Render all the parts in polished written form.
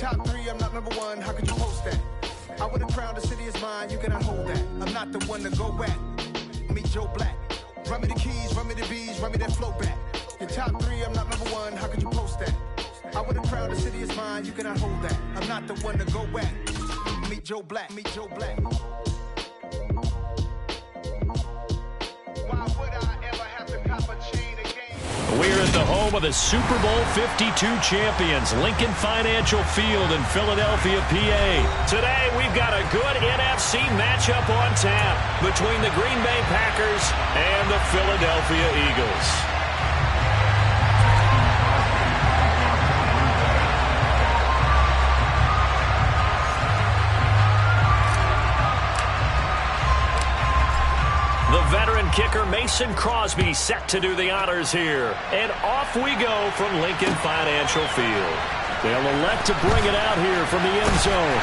top three, I'm not number one. How could you post that? I would have crowned the city is mine. You cannot hold that. I'm not the one to go at. Meet Joe Black. Run me the keys, run me the bees, run me that flow back. Your top three, I'm not number one. How could you post that? I would have crowned the city is mine. You cannot hold that. I'm not the one to go at. Meet Joe Black. Meet Joe Black. Why would I ever have to cop a chain again? We're at the home of the Super Bowl 52 champions, Lincoln Financial Field in Philadelphia, PA. Today, we've got a good NFC matchup on tap between the Green Bay Packers and the Philadelphia Eagles. The veteran kicker Mason Crosby set to do the honors here. And off we go from Lincoln Financial Field. They'll elect to bring it out here from the end zone.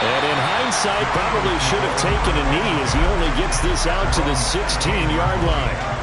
And in hindsight, probably should have taken a knee as he only gets this out to the 16-yard line.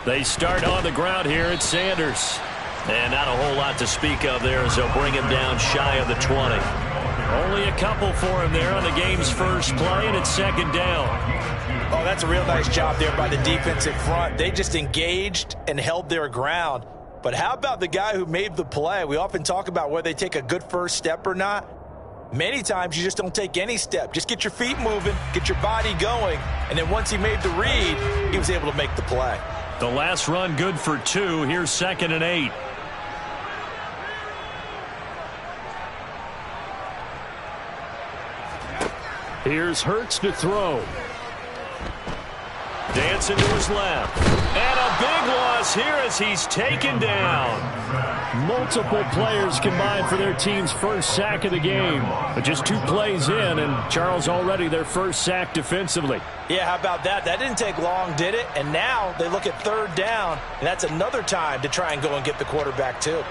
They start on the ground here at Sanders. And not a whole lot to speak of there as they'll bring him down shy of the 20. Only a couple for him there on the game's first play, and it's second down. Oh, that's a real nice job there by the defensive front. They just engaged and held their ground. But how about the guy who made the play? We often talk about whether they take a good first step or not. Many times you just don't take any step. Just get your feet moving, get your body going, and then once he made the read, he was able to make the play. The last run good for 2. Here's 2nd and 8. Here's Hurts to throw. Dancing to his left. And a big loss here as he's taken down. Multiple players combined for their team's first sack of the game. But just 2 plays in, and Charles already their first sack defensively. Yeah, how about that? That didn't take long, did it? And now they look at 3rd down, and that's another time to try and go and get the quarterback too.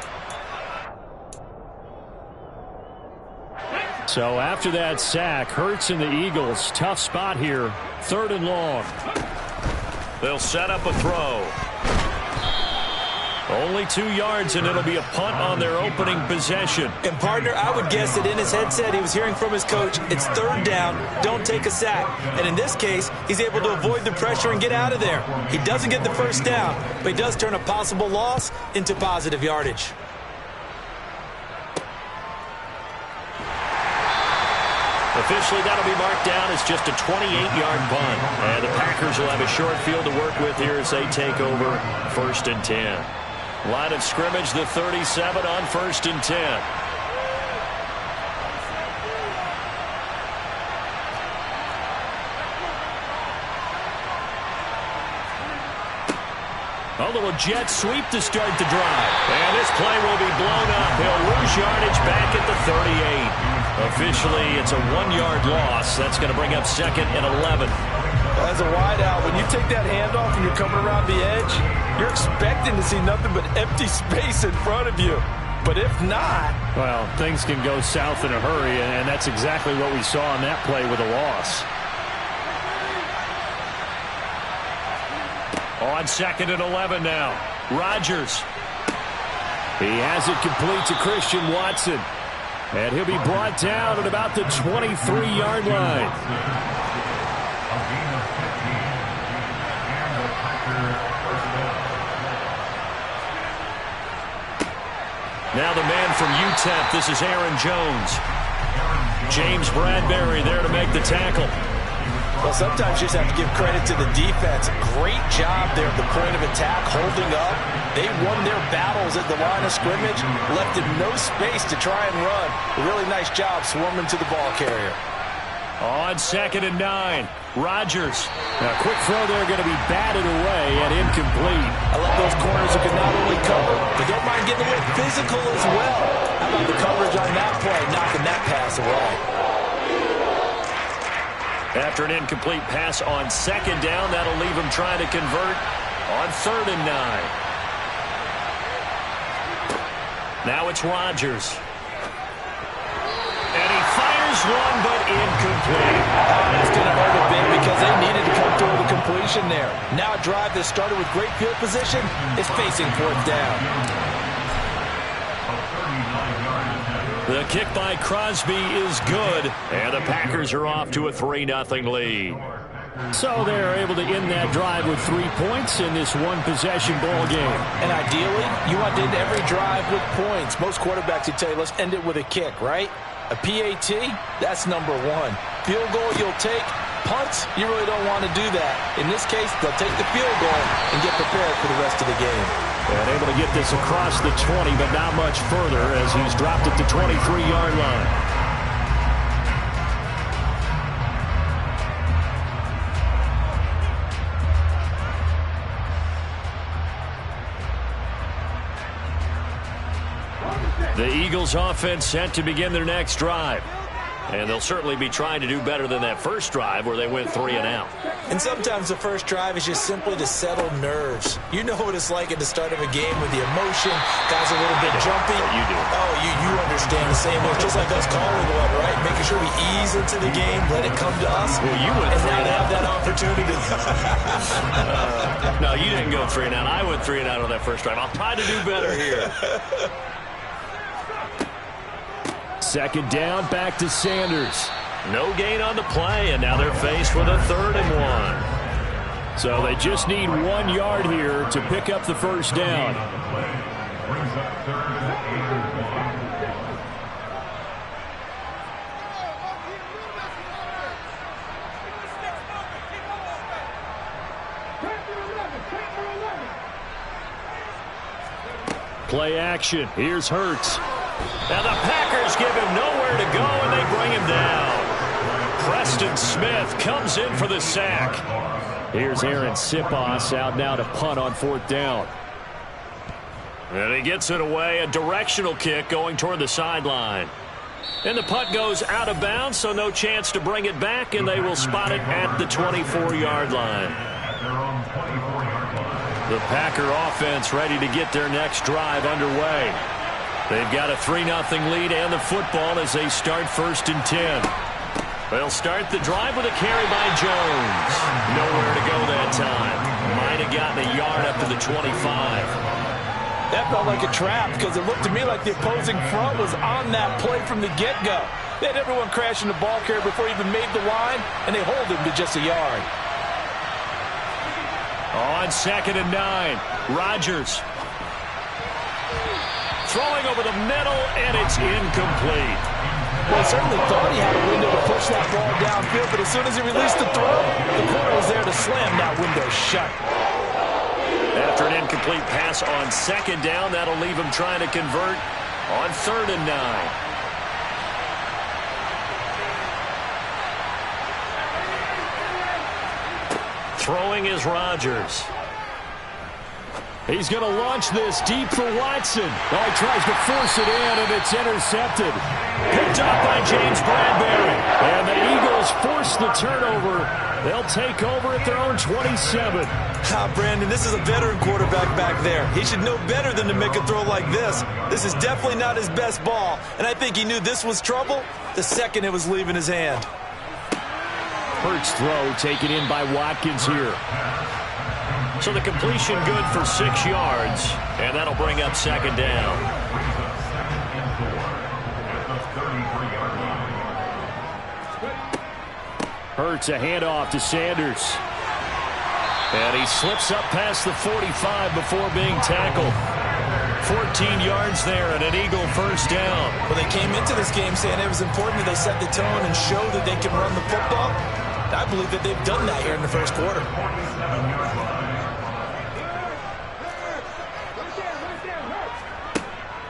So after that sack, Hurts and the Eagles, tough spot here. 3rd and long. They'll set up a throw. Only 2 yards, and it'll be a punt on their opening possession. And, partner, I would guess that in his headset he was hearing from his coach, it's 3rd down, don't take a sack. And in this case, he's able to avoid the pressure and get out of there. He doesn't get the first down, but he does turn a possible loss into positive yardage. Officially, that'll be marked down as just a 28-yard punt. And the Packers will have a short field to work with here as they take over 1st and 10. Line of scrimmage, the 37 on 1st and 10. A little jet sweep to start the drive. And this play will be blown up. He'll lose yardage back at the 38. Officially, it's a 1-yard loss. That's going to bring up 2nd and 11. As a wideout, when you take that handoff and you're coming around the edge, you're expecting to see nothing but empty space in front of you. But if not... Well, things can go south in a hurry, and that's exactly what we saw on that play with a loss. On 2nd and 11 now. Rodgers. He has it complete to Christian Watson. And he'll be brought down at about the 23-yard line. Now the man from UTEP, this is Aaron Jones. James Bradbury there to make the tackle. Well, sometimes you just have to give credit to the defense. Great job there at the point of attack, holding up. They won their battles at the line of scrimmage, left him no space to try and run. A really nice job swarming to the ball carrier. On 2nd and 9, Rodgers. Now, a quick throw there going to be batted away and incomplete. I love those corners who can not only cover, but don't mind getting a little physical as well. How about the coverage on that play, knocking that pass away? After an incomplete pass on 2nd down, that'll leave him trying to convert on 3rd and 9. Now it's Rodgers. And he fires one, but incomplete. That's going to hurt a bit because they needed to come through with a completion there. Now a drive that started with great field position is facing 4th down. The kick by Crosby is good, and the Packers are off to a 3-0 lead. So they're able to end that drive with 3 points in this one-possession ball game. And ideally, you want to end every drive with points. Most quarterbacks would tell you, let's end it with a kick, right? A PAT, that's number 1. Field goal you'll take. Punts, you really don't want to do that. In this case, they'll take the field goal and get prepared for the rest of the game. And able to get this across the 20, but not much further as he's dropped at the 23-yard line. The Eagles offense set to begin their next drive. And they'll certainly be trying to do better than that first drive where they went 3 and out. And sometimes the first drive is just simply to settle nerves. You know what it's like at the start of a game with the emotion. Guys are a little bit jumpy. You do. Oh, you understand the same way. Just like us calling one, right? Making sure we ease into the game, let it come to us. Well, you went 3 and have that opportunity. No, you didn't go 3 and out. I went 3 and out on that first drive. I'll try to do better here. 2nd down, back to Sanders. No gain on the play, and now they're faced with a 3rd and 1. So they just need 1 yard here to pick up the first down. Play action. Here's Hurts. Now the Packers give him nowhere to go, and they bring him down. Preston Smith comes in for the sack. Here's Aaron Sipos out now to punt on 4th down. And he gets it away, a directional kick going toward the sideline. And the punt goes out of bounds, so no chance to bring it back, and they will spot it at the 24-yard line. The Packer offense ready to get their next drive underway. They've got a 3-0 lead and the football as they start 1st and 10. They'll start the drive with a carry by Jones. Nowhere to go that time. Might have gotten a yard up to the 25. That felt like a trap because it looked to me like the opposing front was on that play from the get-go. They had everyone crashing the ball carrier before he even made the line, and they hold him to just a yard. On 2nd and 9, Rodgers. Throwing over the middle, and it's incomplete. Well, certainly thought he had a window to push that ball downfield, but as soon as he released the throw, the corner was there to slam that window shut. After an incomplete pass on 2nd down, that'll leave him trying to convert on 3rd and 9. Throwing is Rodgers. He's going to launch this deep for Watson. Oh, he tries to force it in, and it's intercepted. Picked up by James Bradbury. And the Eagles force the turnover. They'll take over at their own 27. Brandon, this is a veteran quarterback back there. He should know better than to make a throw like this. This is definitely not his best ball, and I think he knew this was trouble the second it was leaving his hand. Hurts throw taken in by Watkins here. So the completion good for 6 yards, and that'll bring up 2nd down. Hurts a handoff to Sanders. And he slips up past the 45 before being tackled. 14 yards there and an Eagle first down. Well, they came into this game saying it was important that they set the tone and show that they can run the football. I believe that they've done that here in the first quarter.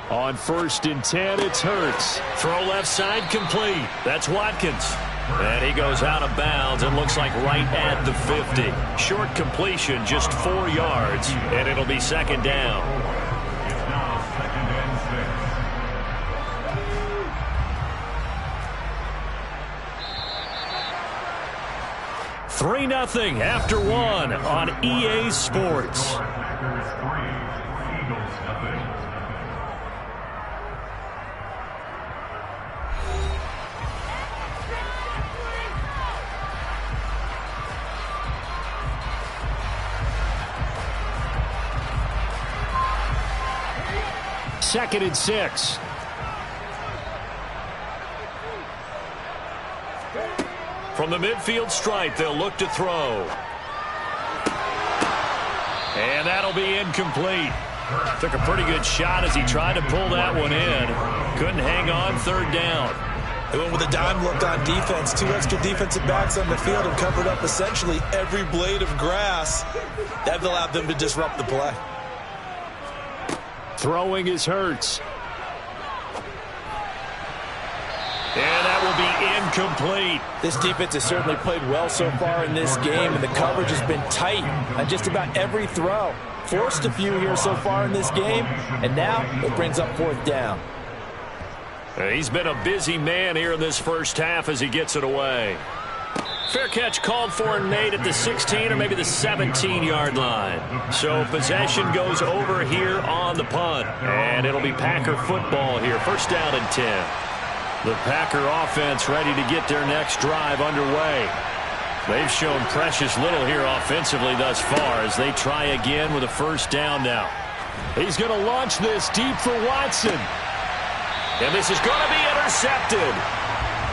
On 1st and 10, it's Hurts. Throw left side complete. That's Watkins. And he goes out of bounds and looks like right at the 50. Short completion, just 4 yards, and it'll be second down. It's now 2nd and 6. 3-0 after 1 on EA Sports. Packers 3, Eagles 0. Second and 6. From the midfield stripe, they'll look to throw. And that'll be incomplete. Took a pretty good shot as he tried to pull that one in. Couldn't hang on, 3rd down. They went with a dime look on defense. 2 extra defensive backs on the field and covered up essentially every blade of grass. That allowed them to disrupt the play. Throwing is Hurts. And that will be incomplete. This defense has certainly played well so far in this game, and the coverage has been tight on just about every throw. Forced a few here so far in this game, and now it brings up 4th down. He's been a busy man here in this first half as he gets it away. Fair catch called for and made at the 16 or maybe the 17-yard line. So possession goes over here on the punt. And it'll be Packer football here. 1st down and 10. The Packer offense ready to get their next drive underway. They've shown precious little here offensively thus far as they try again with a 1st down now. He's going to launch this deep for Watson. And this is going to be intercepted.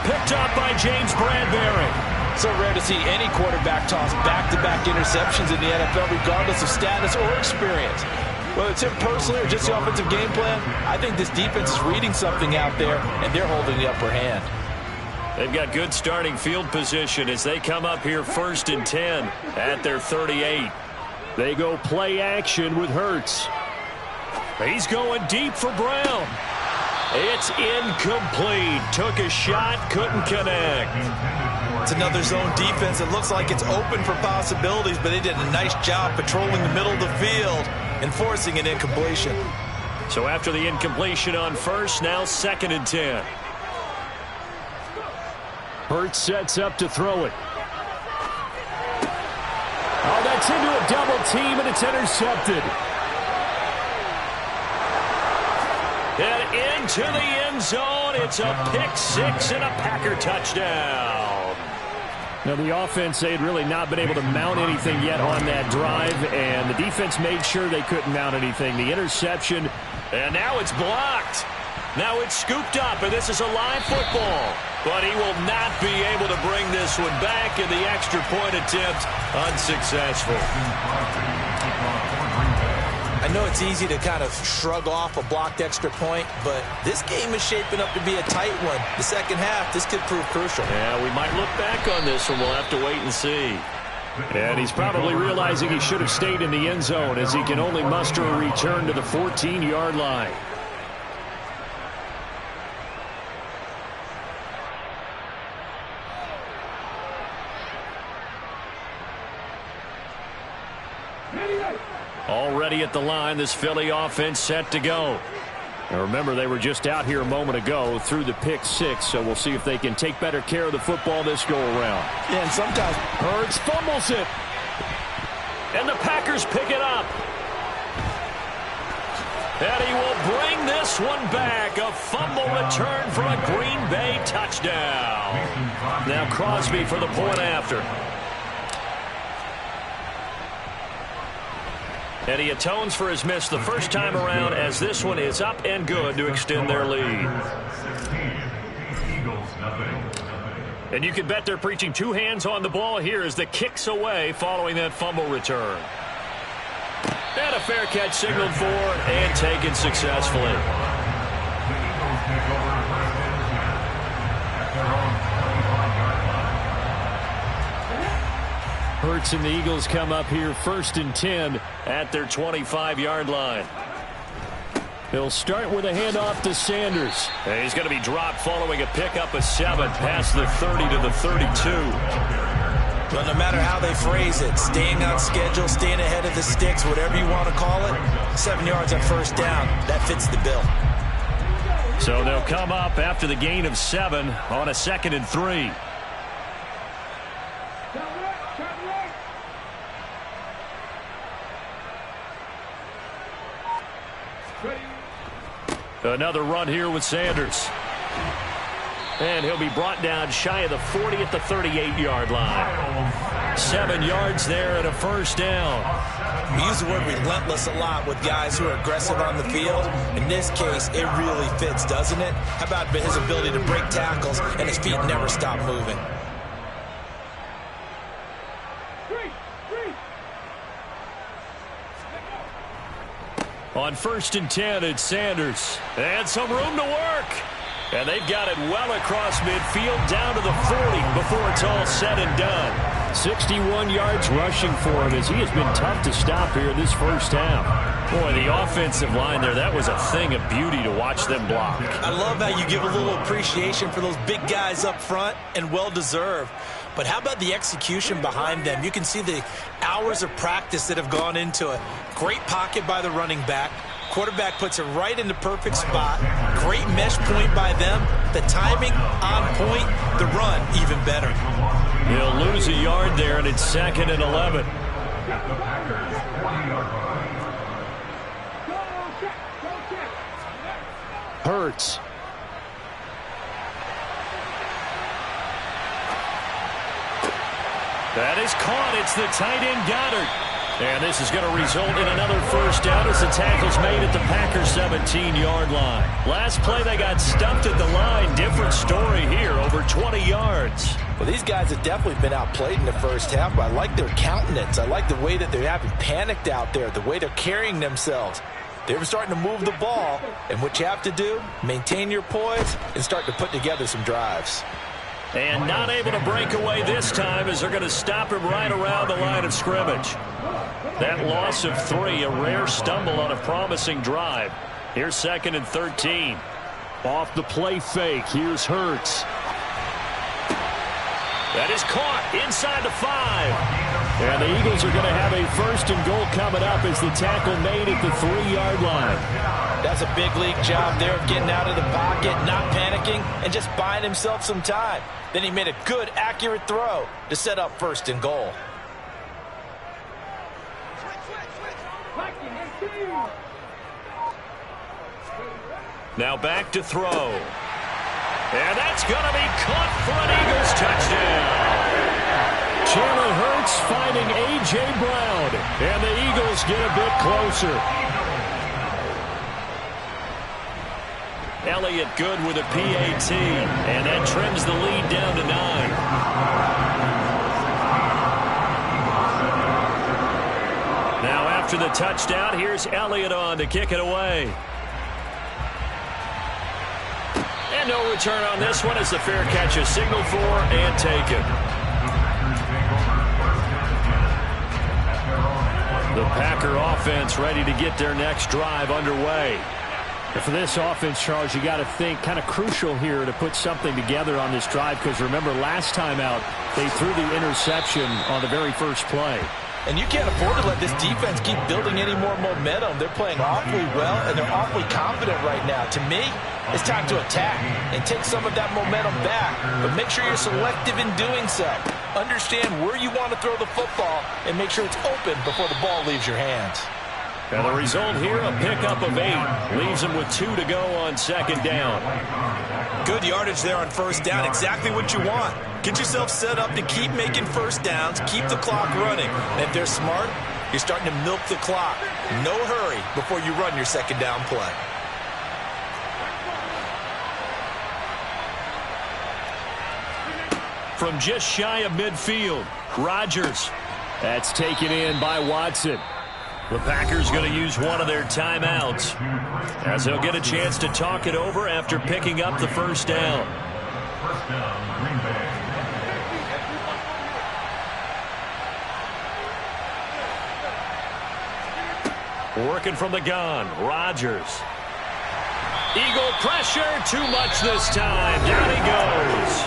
Picked up by James Bradbury. So rare to see any quarterback toss back-to-back interceptions in the NFL, regardless of status or experience. Whether it's him personally or just the offensive game plan, I think this defense is reading something out there, and they're holding the upper hand. They've got good starting field position as they come up here 1st and 10 at their 38. They go play action with Hurts. He's going deep for Brown. It's incomplete. Took a shot, couldn't connect. It's another zone defense. It looks like it's open for possibilities, but they did a nice job patrolling the middle of the field and forcing an incompletion. So after the incompletion on 1st, now 2nd and 10. Hurts sets up to throw it. Oh, that's into a double team, and it's intercepted. And into the end zone. It's a pick 6 and a Packer touchdown. Now, the offense, they had really not been able to mount anything yet on that drive, and the defense made sure they couldn't mount anything. The interception, and now it's blocked. Now it's scooped up, and this is a live football. But he will not be able to bring this one back, and the extra point attempt unsuccessful. I know it's easy to kind of shrug off a blocked extra point, but this game is shaping up to be a tight one. The second half, this could prove crucial. Yeah, we might look back on this one. We'll have to wait and see. And he's probably realizing he should have stayed in the end zone as he can only muster a return to the 14-yard line. Already at the line, this Philly offense set to go. Now remember, they were just out here a moment ago through the pick 6, so we'll see if they can take better care of the football this go-around. Yeah, and sometimes Hurts fumbles it. And the Packers pick it up. And he will bring this one back. A fumble return for a Green Bay touchdown. Now Crosby for the point after. And he atones for his miss the first time around as this one is up and good to extend their lead. And you can bet they're preaching 2 hands on the ball here as the kick's away following that fumble return. And a fair catch signaled for and taken successfully. The Eagles take over first and 10 at their own 25-yard line. Hurts and the Eagles come up here 1st and 10 at their 25-yard line. He'll start with a handoff to Sanders. And he's going to be dropped following a pickup of 7 past the 30 to the 32. Well, no matter how they phrase it, staying on schedule, staying ahead of the sticks, whatever you want to call it, 7 yards on first down, that fits the bill. So they'll come up after the gain of 7 on a 2nd and 3. Another run here with Sanders. And he'll be brought down shy of the 40 at the 38-yard line. 7 yards there and a first down. We use the word relentless a lot with guys who are aggressive on the field. In this case, it really fits, doesn't it? How about his ability to break tackles and his feet never stop moving? On 1st and 10, it's Sanders. And some room to work. And they've got it well across midfield down to the 40 before it's all said and done. 61 yards rushing for him as he has been tough to stop here this first half. Boy, the offensive line there, that was a thing of beauty to watch them block. I love how you give a little appreciation for those big guys up front, and well-deserved. But how about the execution behind them? You can see the hours of practice that have gone into it. Great pocket by the running back. Quarterback puts it right in the perfect spot. Great mesh point by them. The timing on point. The run even better. He'll lose a yard there, and it's 2nd and 11. Hurts. That is caught. It's the tight end Goddard. And this is going to result in another first down as the tackle's made at the Packers 17-yard line. Last play they got stumped at the line. Different story here, over 20 yards. Well, these guys have definitely been outplayed in the first half, but I like their countenance. I like the way that they're having panicked out there, the way they're carrying themselves. They were starting to move the ball, and what you have to do, maintain your poise and start to put together some drives. And not able to break away this time as they're going to stop him right around the line of scrimmage. That loss of 3, a rare stumble on a promising drive. Here's 2nd and 13. Off the play fake, here's Hurts. That is caught inside the 5. And the Eagles are going to have a 1st and goal coming up as the tackle made at the 3-yard line. That's a big league job there of getting out of the pocket, not panicking, and just buying himself some time. Then he made a good, accurate throw to set up 1st and goal. Now back to throw. And that's going to be caught for an Eagles touchdown. Jalen Hurts finding A.J. Brown. And the Eagles get a bit closer. Elliott good with a PAT. And that trims the lead down to 9. Now after the touchdown, here's Elliott on to kick it away. And no return on this one as the fair catch is signaled for and taken. The Packer offense ready to get their next drive underway. And for this offense, Charles, you got to think kind of crucial here to put something together on this drive, because remember last time out they threw the interception on the very first play. And you can't afford to let this defense keep building any more momentum. They're playing awfully well, and they're awfully confident right now. To me, it's time to attack and take some of that momentum back. But make sure you're selective in doing so. Understand where you want to throw the football and make sure it's open before the ball leaves your hands. And the result here, a pickup of 8. Leaves them with 2 to go on 2nd down. Good yardage there on 1st down. Exactly what you want. Get yourself set up to keep making 1st downs, keep the clock running. And if they're smart, you're starting to milk the clock. No hurry before you run your 2nd down play. From just shy of midfield, Rodgers. That's taken in by Watson. The Packers going to use one of their timeouts as they'll get a chance to talk it over after picking up the first down. First down, Green Bay. Working from the gun, Rodgers. Eagle pressure, too much this time. Down he goes.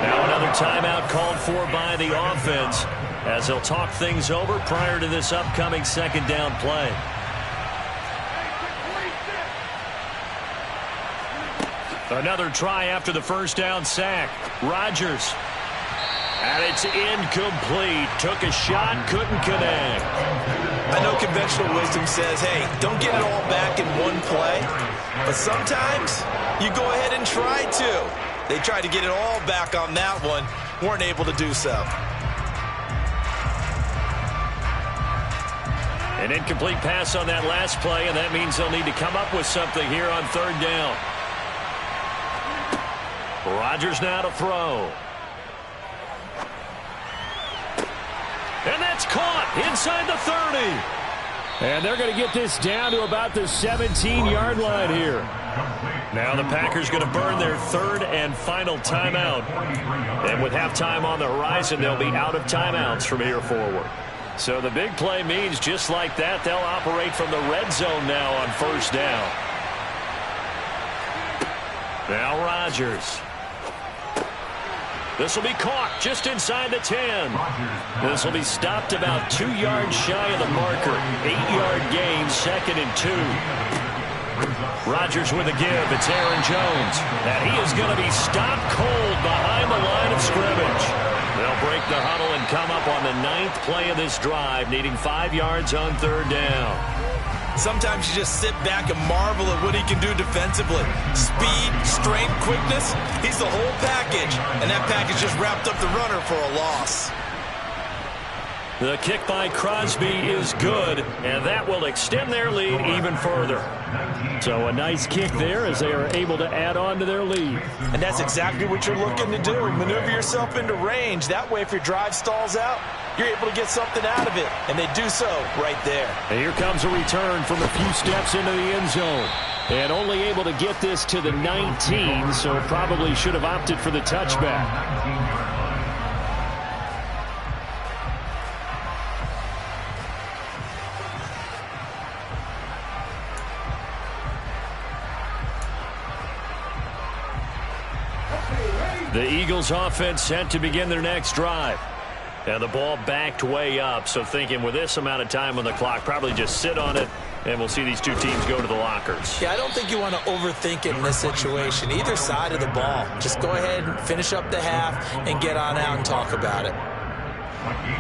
Now another timeout called for by the offense as they'll talk things over prior to this upcoming second down play. Another try after the first down sack. Rodgers. And it's incomplete. Took a shot, couldn't connect. I know conventional wisdom says, hey, don't get it all back in one play. But sometimes you go ahead and try to. They tried to get it all back on that one. Weren't able to do so. An incomplete pass on that last play, and that means they'll need to come up with something here on third down. Rodgers now to throw. And that's caught inside the 30. And they're going to get this down to about the 17-yard line here. Now the Packers going to burn their third and final timeout. And with halftime on the horizon, they'll be out of timeouts from here forward. So the big play means just like that, they'll operate from the red zone now on first down. Now Rodgers. This will be caught just inside the 10. This will be stopped about 2 yards shy of the marker. 8-yard gain, 2nd and 2. Rodgers with a give. It's Aaron Jones. And he is going to be stopped cold behind the line of scrimmage. They'll break the huddle and come up on the 9th play of this drive, needing 5 yards on third down. Sometimes you just sit back and marvel at what he can do defensively. Speed, strength, quickness, he's the whole package. And that package just wrapped up the runner for a loss. The kick by Crosby is good, and that will extend their lead even further. So a nice kick there as they are able to add on to their lead. And that's exactly what you're looking to do. Maneuver yourself into range. That way, if your drive stalls out, you're able to get something out of it. And they do so right there. And here comes a return from a few steps into the end zone. And only able to get this to the 19, so probably should have opted for the touchback. The Eagles offense set to begin their next drive. And the ball backed way up, so thinking with this amount of time on the clock, probably just sit on it, and we'll see these two teams go to the lockers. Yeah, I don't think you want to overthink it in this situation. Either side of the ball. Just go ahead and finish up the half and get on out and talk about it.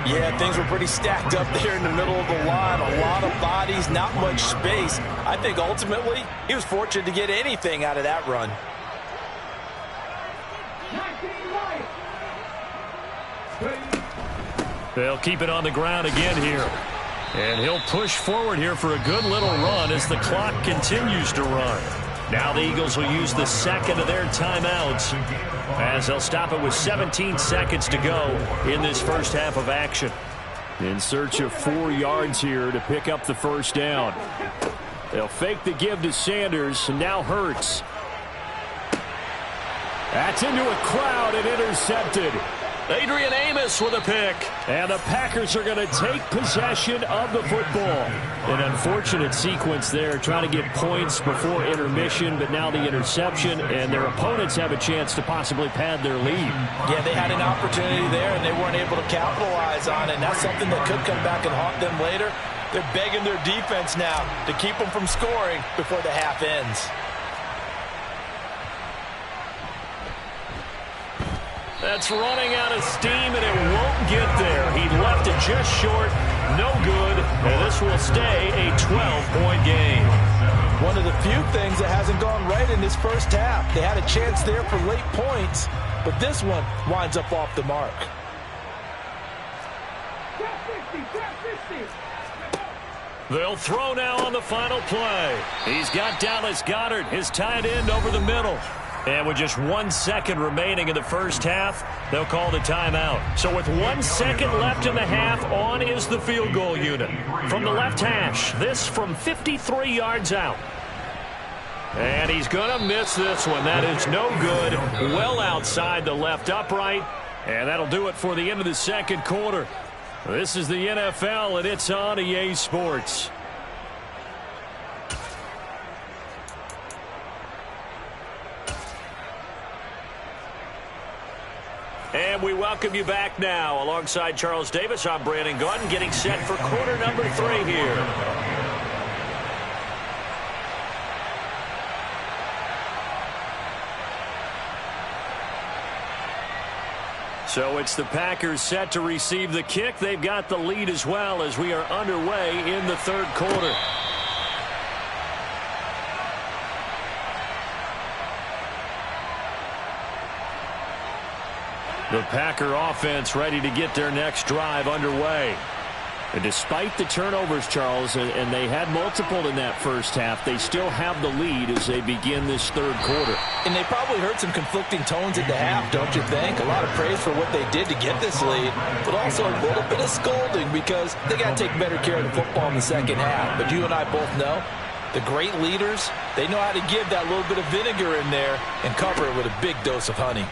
Yeah, things were pretty stacked up there in the middle of the line. A lot of bodies, not much space. I think ultimately he was fortunate to get anything out of that run. They'll keep it on the ground again here. And he'll push forward here for a good little run as the clock continues to run. Now the Eagles will use the second of their timeouts as they'll stop it with 17 seconds to go in this first half of action. In search of 4 yards here to pick up the first down. They'll fake the give to Sanders, and now Hurts. That's into a crowd and intercepted. Adrian Amos with a pick. And the Packers are going to take possession of the football. An unfortunate sequence there, trying to get points before intermission, but now the interception, and their opponents have a chance to possibly pad their lead. Yeah, they had an opportunity there, and they weren't able to capitalize on it, and that's something that could come back and haunt them later. They're begging their defense now to keep them from scoring before the half ends. That's running out of steam, and it won't get there. He left it just short. No good. And this will stay a 12-point game. One of the few things that hasn't gone right in this first half. They had a chance there for late points, but this one winds up off the mark. They'll throw now on the final play. He's got Dallas Goedert, his tight end, over the middle. And with just 1 second remaining in the first half, they'll call the timeout. So with 1 second left in the half, on is the field goal unit. From the left hash, this from 53 yards out. And he's going to miss this one. That is no good. Well outside the left upright. And that'll do it for the end of the second quarter. This is the NFL, and it's on EA Sports. And we welcome you back now. Alongside Charles Davis, I'm Brandon Gaudin, getting set for quarter number 3 here. So it's the Packers set to receive the kick. They've got the lead as well as we are underway in the third quarter. The Packer offense ready to get their next drive underway. And despite the turnovers, Charles, and they had multiple in that first half, they still have the lead as they begin this third quarter. And they probably heard some conflicting tones at the half, don't you think? A lot of praise for what they did to get this lead, but also a little bit of scolding because they got to take better care of the football in the second half. But you and I both know the great leaders, they know how to give that little bit of vinegar in there and cover it with a big dose of honey.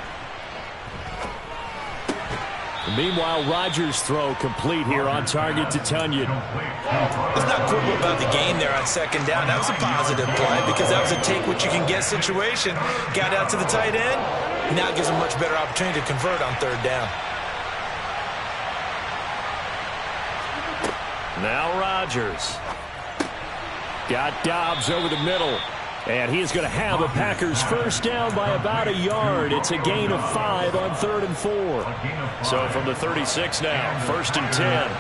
Meanwhile, Rodgers' throw complete here on target to Tunyon. Let's not quibble about the game there on second down. That was a positive play because that was a take-what-you-can-get situation. Got out to the tight end. Now it gives them a much better opportunity to convert on third down. Now Rodgers. Got Dobbs over the middle. And he is going to have a Packers first down by about a yard. It's a gain of 5 on 3rd and 4. So from the 36 now, 1st and 10.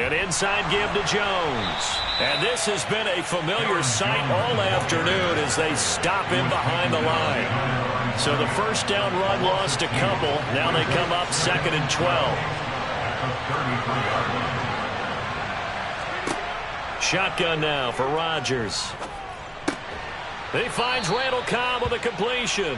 An inside give to Jones. And this has been a familiar sight all afternoon as they stop him behind the line. So the first down run lost a couple. Now they come up 2nd and 12. Shotgun now for Rodgers. He finds Randall Cobb with a completion.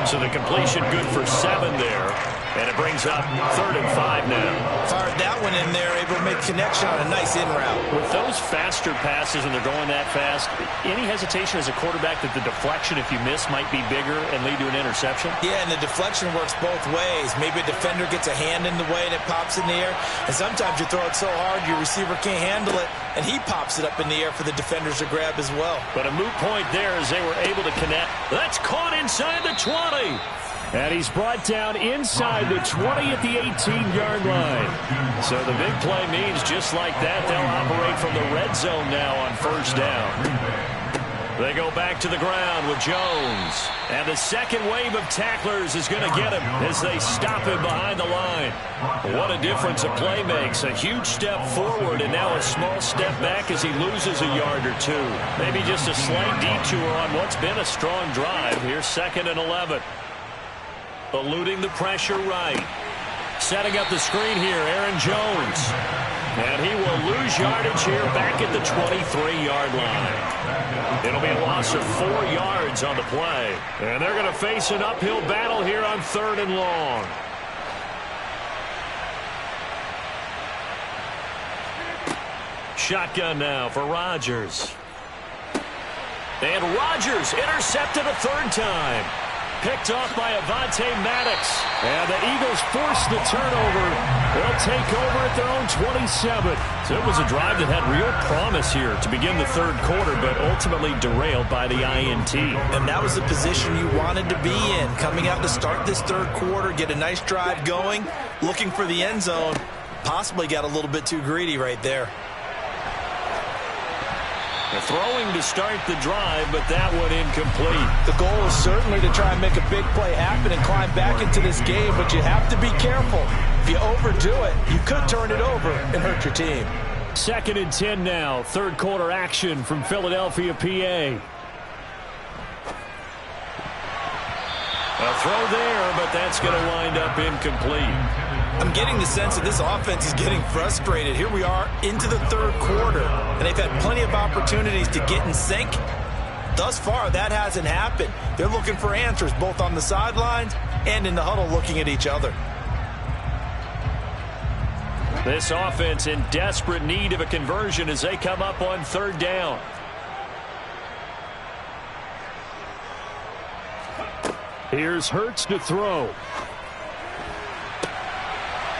So the completion good for 7 there. And it brings up 3rd and 5 now. Fired that one in there, able to make connection on a nice in route. With those faster passes and they're going that fast, any hesitation as a quarterback that the deflection, if you miss, might be bigger and lead to an interception? Yeah, and the deflection works both ways. Maybe a defender gets a hand in the way and it pops in the air. And sometimes you throw it so hard your receiver can't handle it, and he pops it up in the air for the defenders to grab as well. But a moot point there as they were able to connect. That's caught inside the 20. And he's brought down inside the 20 at the 18-yard line. So the big play means just like that, they'll operate from the red zone now on first down. They go back to the ground with Jones. And the second wave of tacklers is going to get him as they stop him behind the line. What a difference a play makes. A huge step forward and now a small step back as he loses a yard or two. Maybe just a slight detour on what's been a strong drive. Here's 2nd and 11. Eluding the pressure right. Setting up the screen here, Aaron Jones. And he will lose yardage here back at the 23-yard line. It'll be a loss of 4 yards on the play. And they're going to face an uphill battle here on 3rd and long. Shotgun now for Rodgers. And Rodgers intercepted a 3rd time. Picked off by Avonte Maddox. And the Eagles force the turnover. They'll take over at their own 27. So it was a drive that had real promise here to begin the third quarter, but ultimately derailed by the INT. And that was the position you wanted to be in. Coming out to start this third quarter, get a nice drive going, looking for the end zone. Possibly got a little bit too greedy right there. They're throwing to start the drive, but that one incomplete. The goal is certainly to try and make a big play happen and climb back into this game, but you have to be careful. If you overdo it, you could turn it over and hurt your team. 2nd and 10 now. Third quarter action from Philadelphia, PA. A throw there, but that's going to wind up incomplete. I'm getting the sense that this offense is getting frustrated. Here we are into the third quarter, and they've had plenty of opportunities to get in sync. Thus far, that hasn't happened. They're looking for answers both on the sidelines and in the huddle looking at each other. This offense in desperate need of a conversion as they come up on third down. Here's Hurts to throw.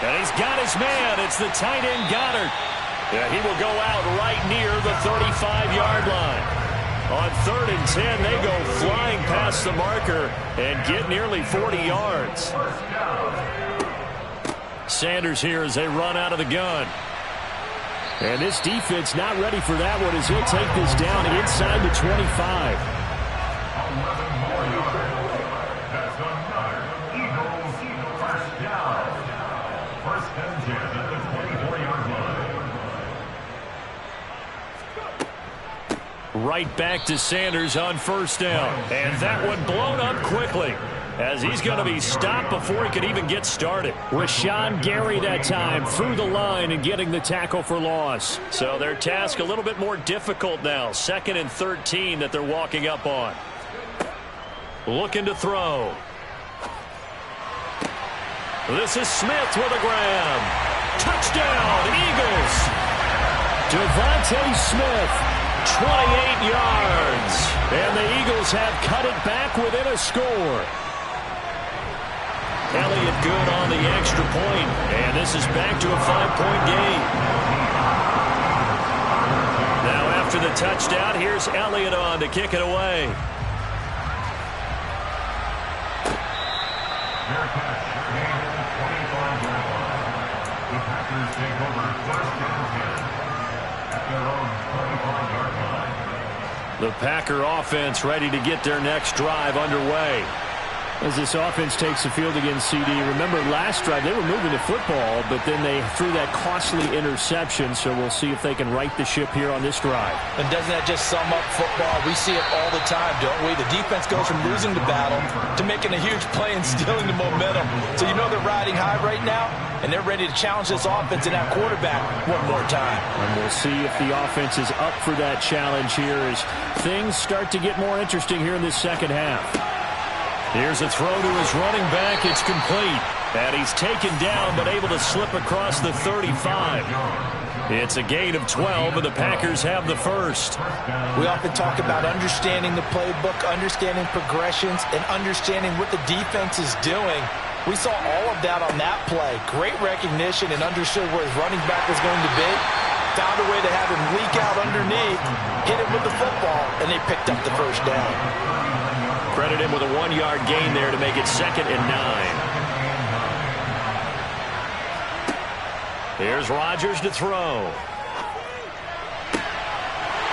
And he's got his man. It's the tight end Goddard. Yeah, he will go out right near the 35-yard line. On 3rd and 10, they go flying past the marker and get nearly 40 yards. Sanders here as they run out of the gun. And this defense not ready for that one as he'll take this down inside the 25. 11 more yards. That's another Eagles first down. 1st and 10 at the 24-yard line. Right back to Sanders on 1st down. And that one blown up quickly as he's going to be stopped before he could even get started. Rashawn Gary that time through the line and getting the tackle for loss. So their task a little bit more difficult now. 2nd and 13 that they're walking up on. Looking to throw. This is Smith with a grab. Touchdown, Eagles. Devontae Smith, 28 yards. And the Eagles have cut it back within a score. Elliott good on the extra point. And this is back to a 5-point game. Now after the touchdown, here's Elliott on to kick it away. The Packers take over 1st and 10 at their own 25-yard line. The Packer offense ready to get their next drive underway. As this offense takes the field against CD, remember last drive they were moving the football, but then they threw that costly interception, so we'll see if they can right the ship here on this drive. And doesn't that just sum up football? We see it all the time, don't we? The defense goes from losing the battle to making a huge play and stealing the momentum. So you know they're riding high right now, and they're ready to challenge this offense and that quarterback one more time. And we'll see if the offense is up for that challenge here as things start to get more interesting here in this second half. Here's a throw to his running back. It's complete. And he's taken down but able to slip across the 35. It's a gain of 12, and the Packers have the first. We often talk about understanding the playbook, understanding progressions, and understanding what the defense is doing. We saw all of that on that play. Great recognition and understood where his running back was going to be. Found a way to have him leak out underneath, hit him with the football, and they picked up the first down. Credit him with a 1-yard gain there to make it 2nd and 9. Here's Rodgers to throw.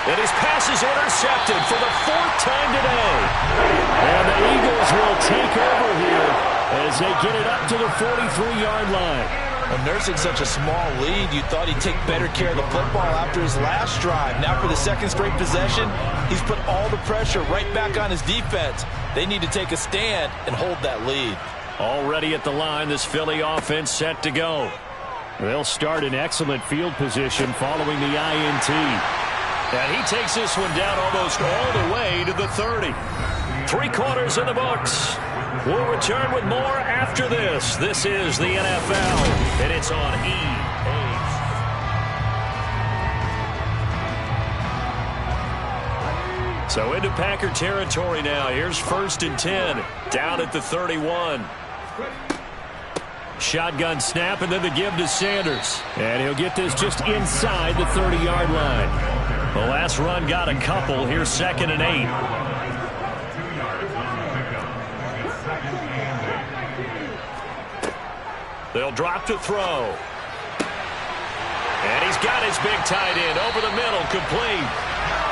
And his pass is intercepted for the 4th time today. And the Eagles will take over here as they get it up to the 43-yard line. Well, nursing such a small lead, you thought he'd take better care of the football after his last drive. Now for the 2nd straight possession, he's put all the pressure right back on his defense. They need to take a stand and hold that lead. Already at the line, this Philly offense set to go. They'll start in excellent field position following the INT. And he takes this one down almost all the way to the 30. 3 quarters in the books. We'll return with more after this. This is the NFL, and it's on EA. So into Packer territory now. Here's 1st and 10, down at the 31. Shotgun snap, and then the give to Sanders. And he'll get this just inside the 30-yard line. The last run got a couple. Here's 2nd and 8. They'll drop to throw. And he's got his big tight end over the middle, complete.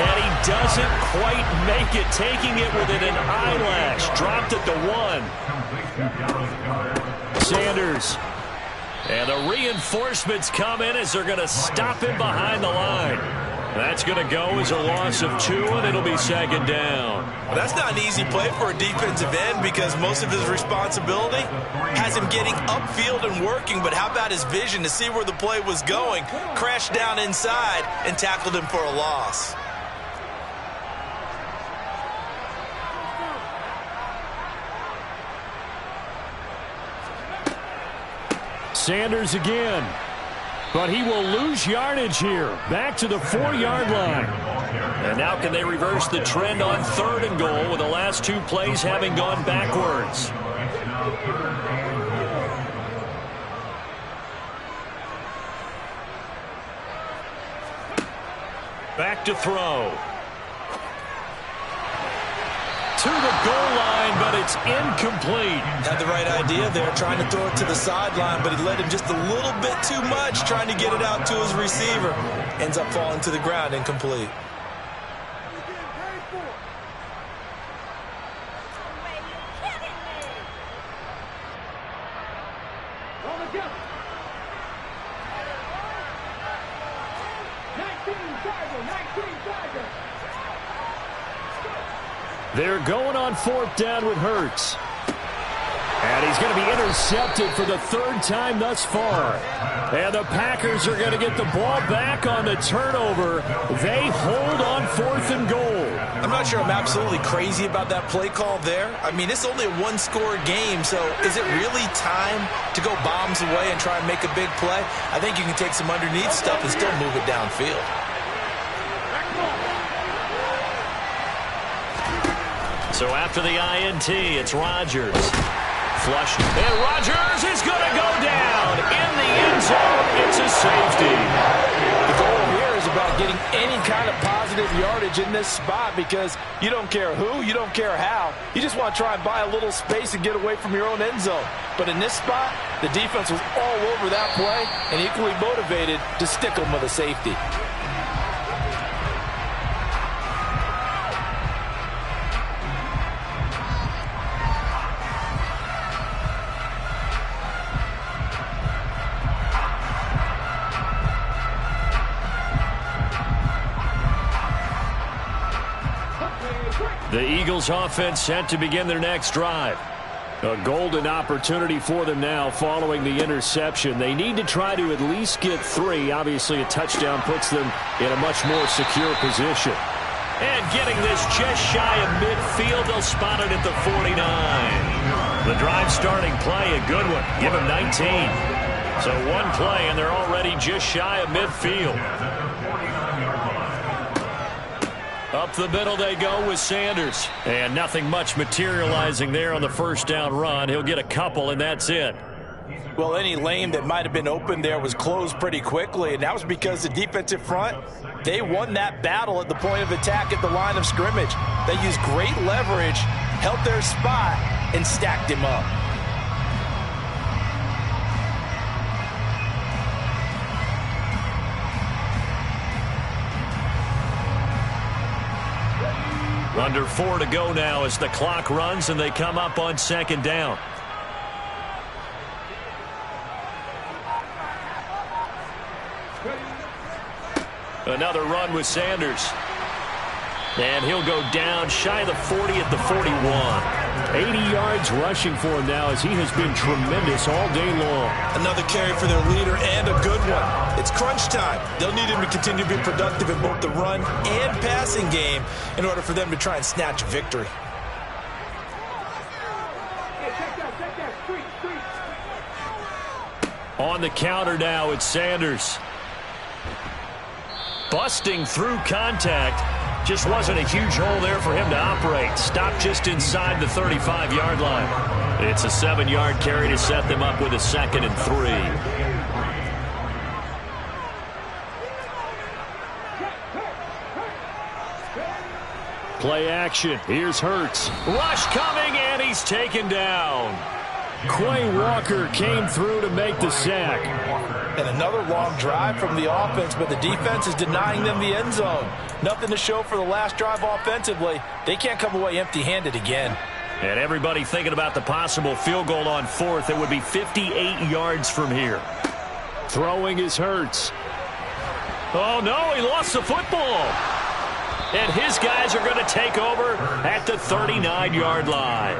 And he doesn't quite make it, taking it within an eyelash. Dropped at the 1. Sanders And the reinforcements come in as they're going to stop him behind the line. That's going to go as a loss of 2, and it'll be second down. Well, that's not an easy play for a defensive end because most of his responsibility has him getting upfield and working, but how about his vision to see where the play was going, crashed down inside, and tackled him for a loss. Sanders again. But he will lose yardage here. Back to the 4-yard line. And now can they reverse the trend on 3rd and goal with the last 2 plays having gone backwards? Back to throw. To the goal line, but it's incomplete. Had the right idea there, trying to throw it to the sideline, but he led him just a little bit too much, trying to get it out to his receiver. Ends up falling to the ground, incomplete. They're going on 4th down with Hurts. And he's going to be intercepted for the 3rd time thus far. And the Packers are going to get the ball back on the turnover. They hold on 4th and goal. I'm not sure I'm absolutely crazy about that play call there. I mean, it's only a 1-score game, so is it really time to go bombs away and try and make a big play? I think you can take some underneath stuff and still move it downfield. So after the INT, it's Rodgers. Flush. And Rodgers is going to go down in the end zone. It's a safety. The goal here is about getting any kind of positive yardage in this spot because you don't care who, you don't care how. You just want to try and buy a little space and get away from your own end zone. But in this spot, the defense was all over that play and equally motivated to stick them with a safety. The Eagles offense set to begin their next drive. A golden opportunity for them now following the interception. They need to try to at least get 3. Obviously, a touchdown puts them in a much more secure position. And getting this just shy of midfield, they'll spot it at the 49. The drive starting play, a good one. Give them 19. So 1 play, and they're already just shy of midfield. Up the middle they go with Sanders. And nothing much materializing there on the 1st down run. He'll get a couple, and that's it. Well, any lane that might have been open there was closed pretty quickly, and that was because the defensive front, they won that battle at the point of attack at the line of scrimmage. They used great leverage, held their spot, and stacked him up. Under 4 to go now as the clock runs and they come up on 2nd down. Another run with Sanders. And he'll go down shy of the 40 at the 41. 80 yards rushing for him now as he has been tremendous all day long. Another carry for their leader and a good one. It's crunch time. They'll need him to continue to be productive in both the run and passing game in order for them to try and snatch a victory. On the counter now, it's Sanders. Busting through contact. Just wasn't a huge hole there for him to operate. Stopped just inside the 35-yard line. It's a 7-yard carry to set them up with a 2nd and 3. Play action. Here's Hurts. Rush coming, and he's taken down. Quay Walker came through to make the sack. And another long drive from the offense, but the defense is denying them the end zone. Nothing to show for the last drive offensively. They can't come away empty-handed again. And everybody thinking about the possible field goal on fourth. It would be 58 yards from here. Throwing is Hurts. Oh, no, he lost the football. And his guys are going to take over at the 39-yard line.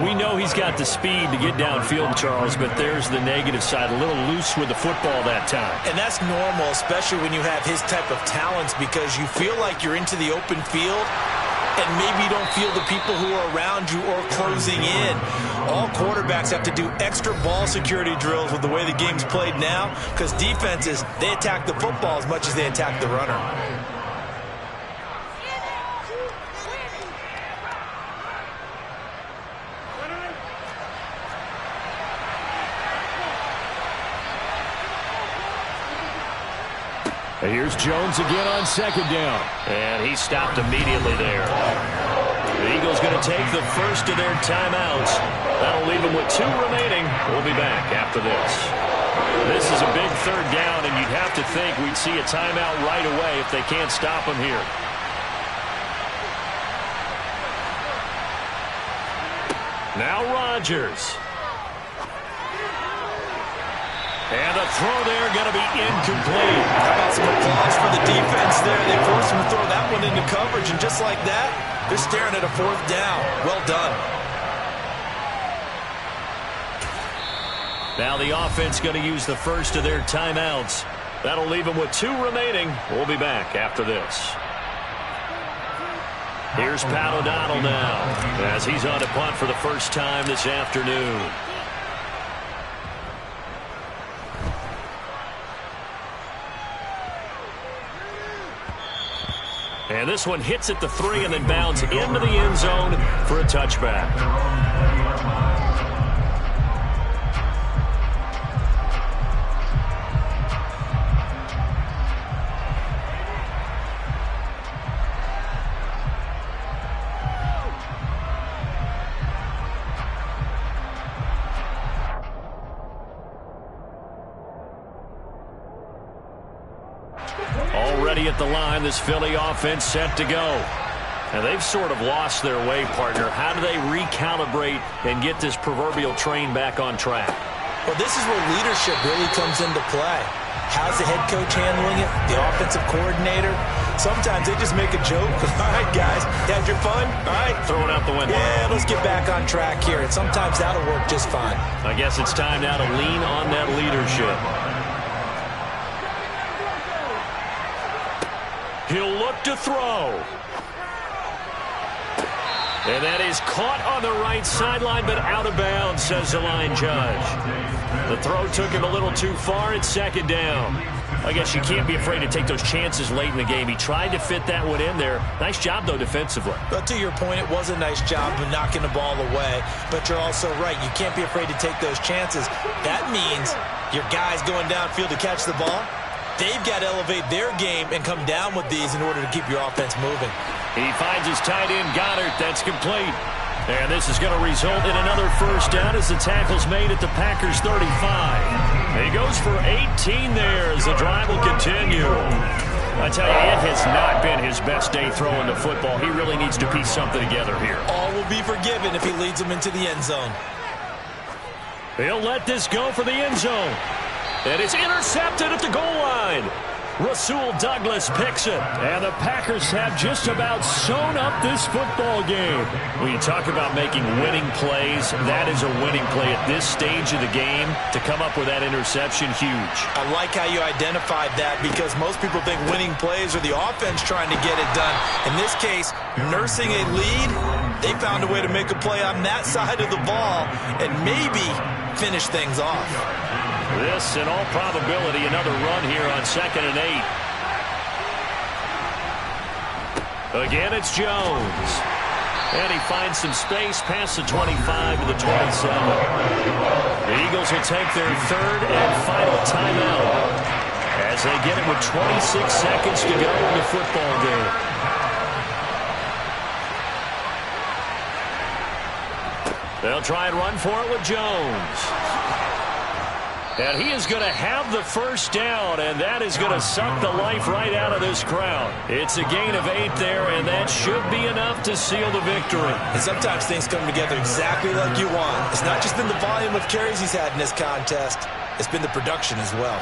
We know he's got the speed to get downfield, Charles, but there's the negative side. A little loose with the football that time. And that's normal, especially when you have his type of talents, because you feel like you're into the open field and maybe you don't feel the people who are around you or closing in. All quarterbacks have to do extra ball security drills with the way the game's played now, because defenses, they attack the football as much as they attack the runner. Here's Jones again on second down. And he stopped immediately there. The Eagles going to take the first of their timeouts. That'll leave them with 2 remaining. We'll be back after this. This is a big third down, and you'd have to think we'd see a timeout right away if they can't stop them here. Now Rodgers. And the throw there going to be incomplete. How about some applause for the defense there? They forced him to throw that one into coverage, and just like that, they're staring at a 4th down. Well done. Now the offense going to use the first of their timeouts. That'll leave them with 2 remaining. We'll be back after this. Here's Pat O'Donnell now, as he's on to punt for the first time this afternoon. And this one hits at the 3 and then bounds into the end zone for a touchback. Already at the line, this Philly offense set to go. And they've sort of lost their way, partner. How do they recalibrate and get this proverbial train back on track? Well, this is where leadership really comes into play. How's the head coach handling it? The offensive coordinator? Sometimes they just make a joke. All right, guys, you had your fun? All right. Throw it out the window. Yeah, let's get back on track here. And sometimes that'll work just fine. I guess it's time now to lean on that leadership. He'll look to throw. And that is caught on the right sideline, but out of bounds, says the line judge. The throw took him a little too far. It's second down. I guess you can't be afraid to take those chances late in the game. He tried to fit that one in there. Nice job, though, defensively. But to your point, it was a nice job of knocking the ball away. But you're also right. You can't be afraid to take those chances. That means your guys going downfield to catch the ball, they've got to elevate their game and come down with these in order to keep your offense moving. He finds his tight end, Goddard. That's complete. And this is going to result in another first down as the tackle's made at the Packers' 35. He goes for 18 there as the drive will continue. I tell you, it has not been his best day throwing the football. He really needs to piece something together here. All will be forgiven if he leads them into the end zone. He'll let this go for the end zone. And it's intercepted at the goal line. Rasul Douglas picks it. And the Packers have just about sewn up this football game. When you talk about making winning plays, that is a winning play at this stage of the game. To come up with that interception, huge. I like how you identified that, because most people think winning plays are the offense trying to get it done. In this case, nursing a lead, they found a way to make a play on that side of the ball and maybe finish things off. This, in all probability, another run here on 2nd and 8. Again, it's Jones. And he finds some space past the 25 to the 27. The Eagles will take their third and final timeout as they get it with 26 seconds to go in the football game. They'll try and run for it with Jones. And he is going to have the first down, and that is going to suck the life right out of this crowd. It's a gain of 8 there, and that should be enough to seal the victory. And sometimes things come together exactly like you want. It's not just been the volume of carries he's had in this contest. It's been the production as well.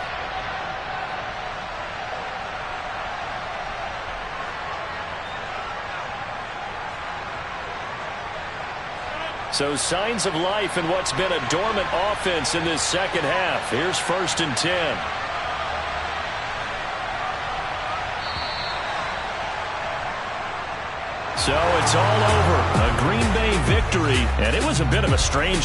So signs of life in what's been a dormant offense in this second half. Here's 1st and 10. So it's all over. A Green Bay victory, and it was a bit of a strange